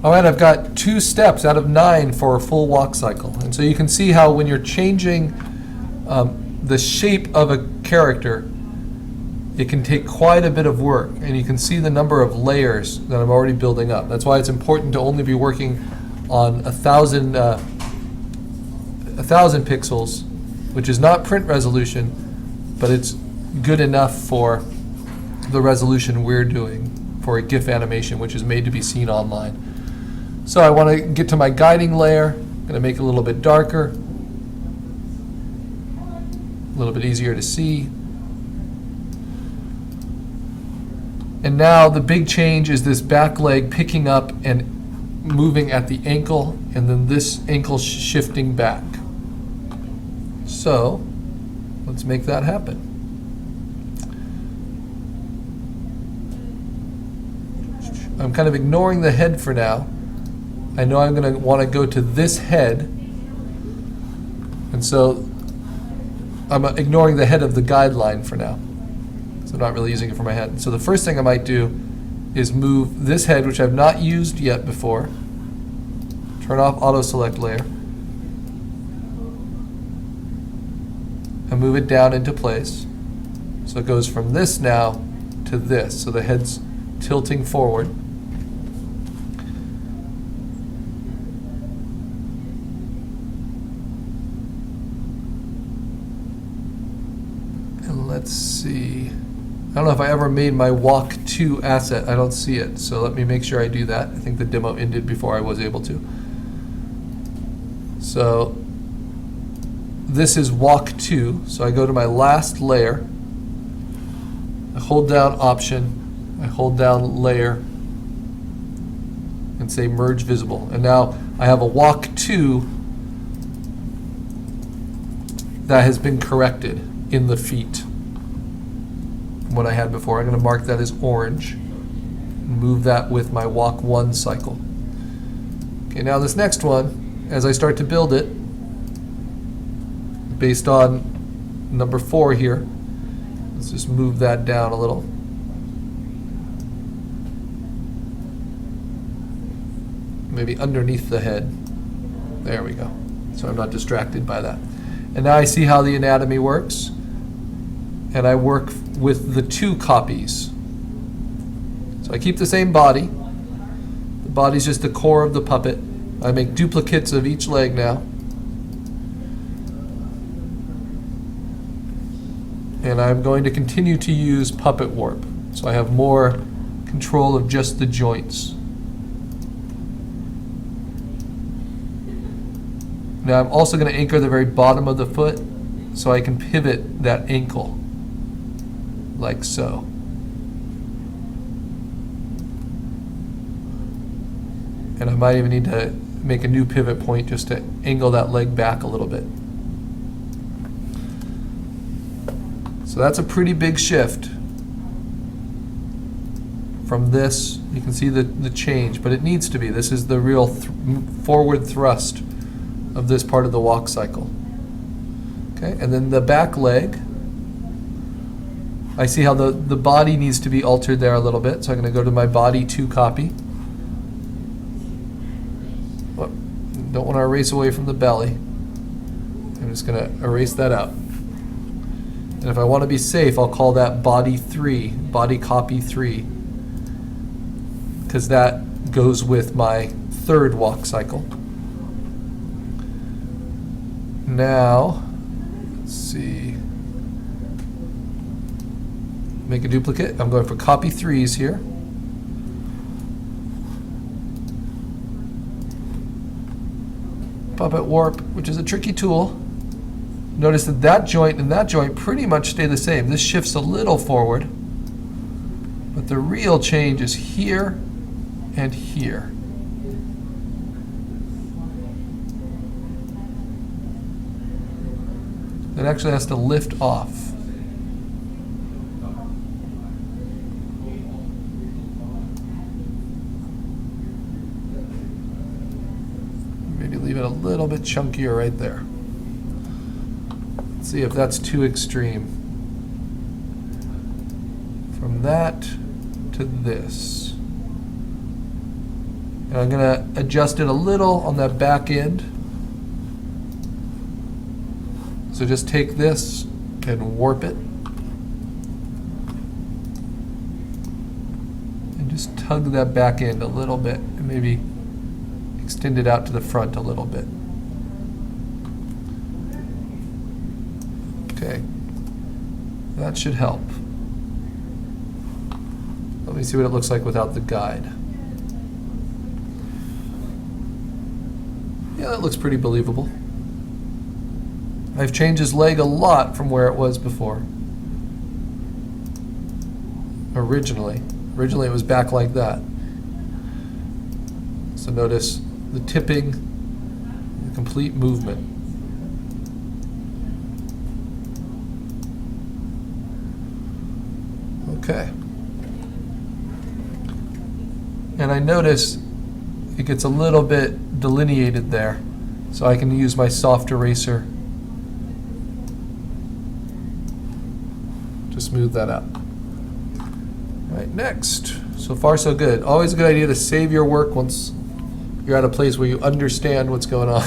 All right, I've got 2 steps out of 9 for a full walk cycle. And so you can see how when you're changing the shape of a character, it can take quite a bit of work. And you can see the number of layers that I'm already building up. That's why it's important to only be working on 1,000 pixels, which is not print resolution, but it's good enough for the resolution we're doing for a GIF animation, which is made to be seen online. So I want to get to my guiding layer. I'm going to make it a little bit darker, a little bit easier to see. And now the big change is this back leg picking up and moving at the ankle, and then this ankle shifting back. So let's make that happen. I'm kind of ignoring the head for now. I know I'm going to want to go to this head, and so I'm ignoring the head of the guideline for now. So I'm not really using it for my head. So the first thing I might do is move this head, which I've not used yet before. Turn off auto select layer. And move it down into place. So it goes from this now to this. So the head's tilting forward. And let's see. I don't know if I ever made my walk to asset. I don't see it. So let me make sure I do that. I think the demo ended before I was able to. So this is walk 2. So I go to my last layer. I hold down option. I hold down layer and say merge visible. And now I have a walk 2 that has been corrected in the feet. What I had before. I'm going to mark that as orange and move that with my walk 1 cycle. Okay, now this next one, as I start to build it, based on number 4 here, let's just move that down a little. Maybe underneath the head. There we go. So I'm not distracted by that. And now I see how the anatomy works. And I work with the 2 copies. So I keep the same body. The body's just the core of the puppet. I make duplicates of each leg now. And I'm going to continue to use Puppet Warp. So I have more control of just the joints. Now I'm also going to anchor the very bottom of the foot so I can pivot that ankle. Like so. And I might even need to make a new pivot point just to angle that leg back a little bit. So that's a pretty big shift from this. You can see the change, but it needs to be. This is the real forward thrust of this part of the walk cycle. Okay, and then the back leg, I see how the body needs to be altered there a little bit, so I'm going to go to my body 2 copy. Don't want to erase away from the belly. I'm just going to erase that out. And if I want to be safe, I'll call that body 3, body copy 3, because that goes with my 3rd walk cycle. Now, let's see. Make a duplicate. I'm going for copy 3s here. Puppet Warp, which is a tricky tool. Notice that that joint and that joint pretty much stay the same. This shifts a little forward, but the real change is here and here. It actually has to lift off. Maybe leave it a little bit chunkier right there. Let's see if that's too extreme. From that to this. And I'm going to adjust it a little on that back end. So just take this and warp it. And just tug that back end a little bit and maybe extend it out to the front a little bit. Okay, that should help. Let me see what it looks like without the guide. Yeah, that looks pretty believable. I've changed his leg a lot from where it was before. Originally it was back like that. So notice the tipping, the complete movement. Okay. And I notice it gets a little bit delineated there, so I can use my soft eraser to smooth that out. All right, next. So far so good. Always a good idea to save your work once you're at a place where you understand what's going on.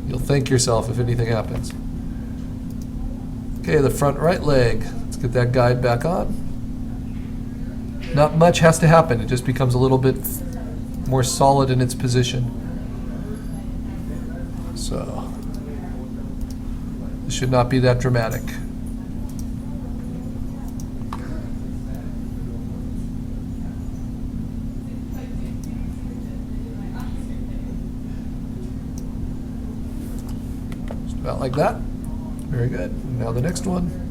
You'll thank yourself if anything happens. Okay, the front right leg. Let's get that guide back on. Not much has to happen. It just becomes a little bit more solid in its position. So, this should not be that dramatic. Just about like that. Very good. Now the next one.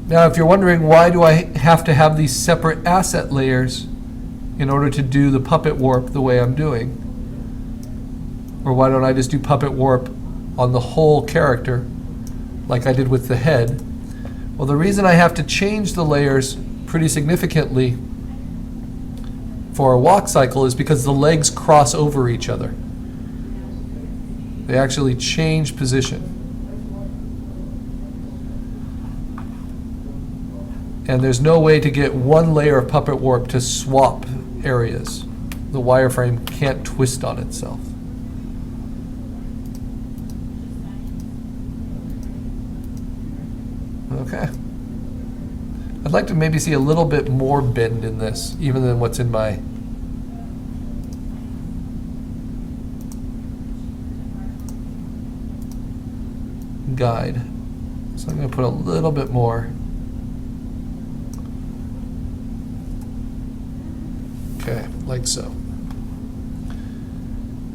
Now, if you're wondering why do I have to have these separate asset layers in order to do the puppet warp the way I'm doing, or why don't I just do puppet warp on the whole character like I did with the head? Well, the reason I have to change the layers pretty significantly for a walk cycle is because the legs cross over each other. They actually change position. And there's no way to get one layer of puppet warp to swap areas. The wireframe can't twist on itself. Okay. I'd like to maybe see a little bit more bend in this, even than what's in my guide. So I'm going to put a little bit more. Okay, like so.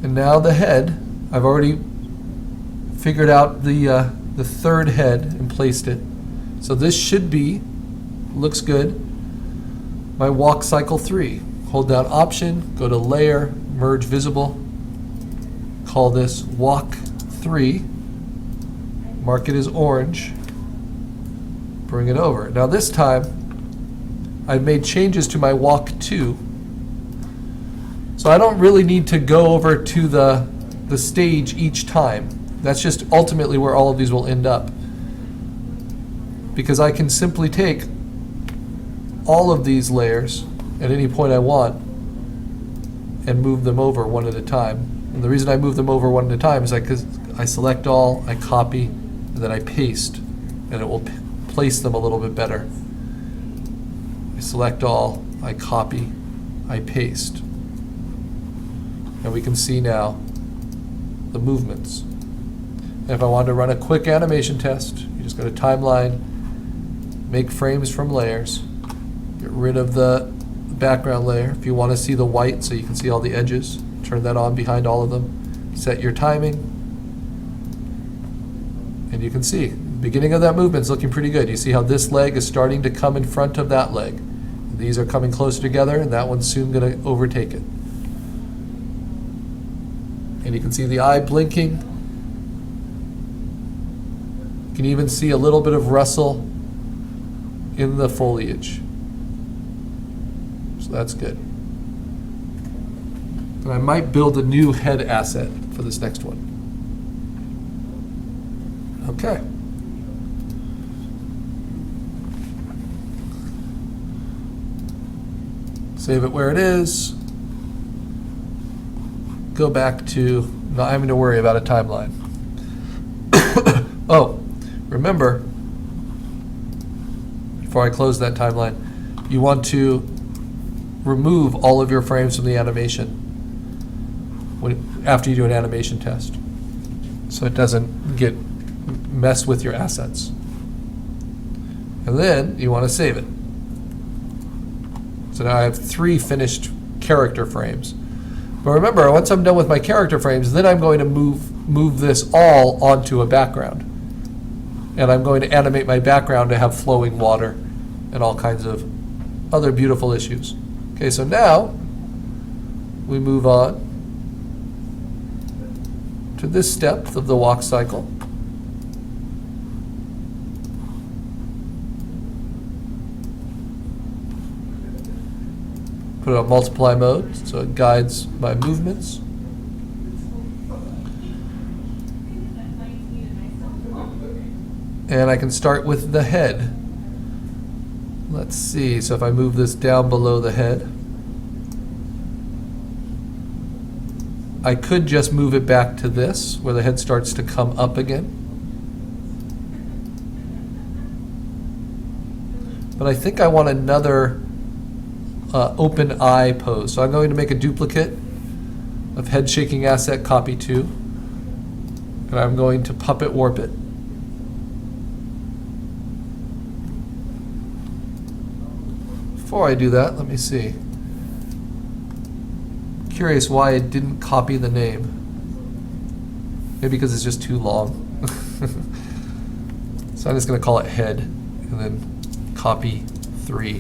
And now the head, I've already figured out the third head and placed it. So this should be, looks good, my walk cycle 3. Hold down Option, go to Layer, Merge Visible, call this Walk 3, mark it as orange, bring it over. Now this time, I've made changes to my Walk 2. So I don't really need to go over to the stage each time. That's just ultimately where all of these will end up. Because I can simply take all of these layers at any point I want and move them over one at a time. And the reason I move them over one at a time is because I select all, I copy, and then I paste, and it will place them a little bit better. I select all, I copy, I paste. And we can see now the movements. And if I want to run a quick animation test, you just go to Timeline, make frames from layers, get rid of the background layer. If you want to see the white so you can see all the edges, turn that on behind all of them. Set your timing. And you can see, the beginning of that movement is looking pretty good. You see how this leg is starting to come in front of that leg. These are coming closer together, and that one's soon going to overtake it. And you can see the eye blinking. You can even see a little bit of rustle in the foliage. So that's good. And I might build a new head asset for this next one. Okay. Save it where it is. Go back to not having to worry about a timeline. Oh, remember, before I close that timeline, you want to remove all of your frames from the animation after you do an animation test, so it doesn't mess with your assets. And then you want to save it. So now I have 3 finished character frames. But remember, once I'm done with my character frames, then I'm going to move this all onto a background. And I'm going to animate my background to have flowing water and all kinds of other beautiful issues. Okay, so now we move on to this step of the walk cycle. Put it on multiply mode so it guides my movements. And I can start with the head. Let's see, so if I move this down below the head, I could just move it back to this, where the head starts to come up again. But I think I want another open eye pose. So I'm going to make a duplicate of head shaking asset copy 2. And I'm going to puppet warp it. Before I do that, let me see. Curious why it didn't copy the name. Maybe because it's just too long. So I'm just going to call it head and then copy 3.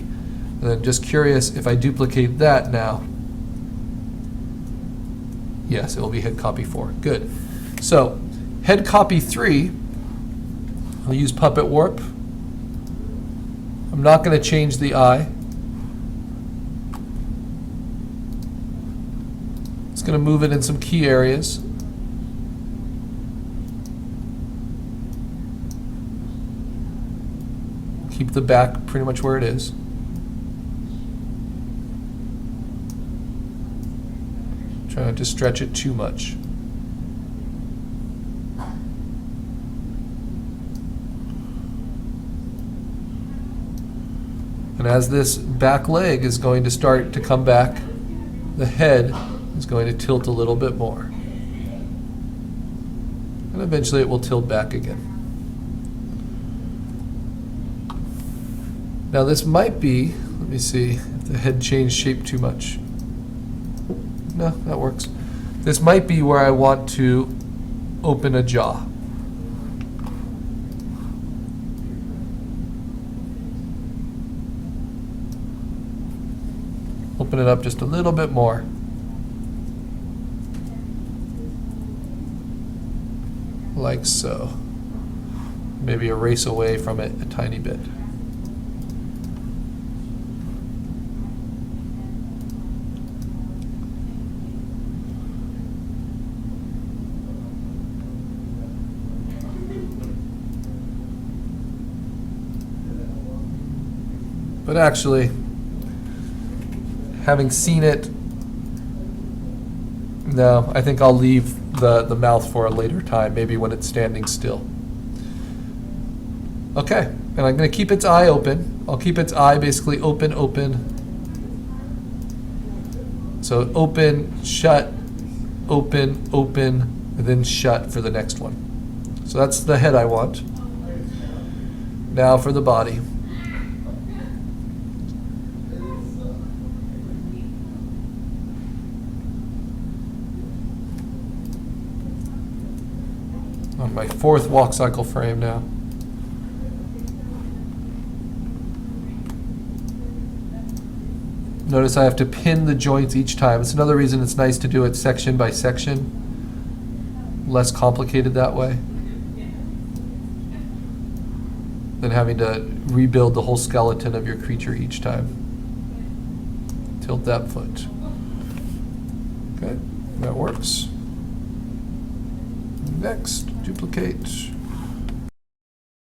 And then just curious if I duplicate that now. Yes, it will be head copy 4. Good. So head copy 3, I'll use puppet warp. I'm not going to change the eye. It's going to move it in some key areas. Keep the back pretty much where it is. Try not to stretch it too much. And as this back leg is going to start to come back, the head is going to tilt a little bit more. And eventually it will tilt back again. Now this might be, let me see if the head changed shape too much. No, that works. This might be where I want to open a jaw. Open it up just a little bit more. Like so. Maybe erase away from it a tiny bit. But actually, having seen it, no, I think I'll leave the mouth for a later time, maybe when it's standing still. Okay, and I'm going to keep its eye open. I'll keep its eye basically open, open. So open, shut, open, open, and then shut for the next one. So that's the head I want. Now for the body. On my 4th walk cycle frame now. Notice I have to pin the joints each time. It's another reason it's nice to do it section by section. Less complicated that way than having to rebuild the whole skeleton of your creature each time. Tilt that foot. Okay, that works. Next, duplicate.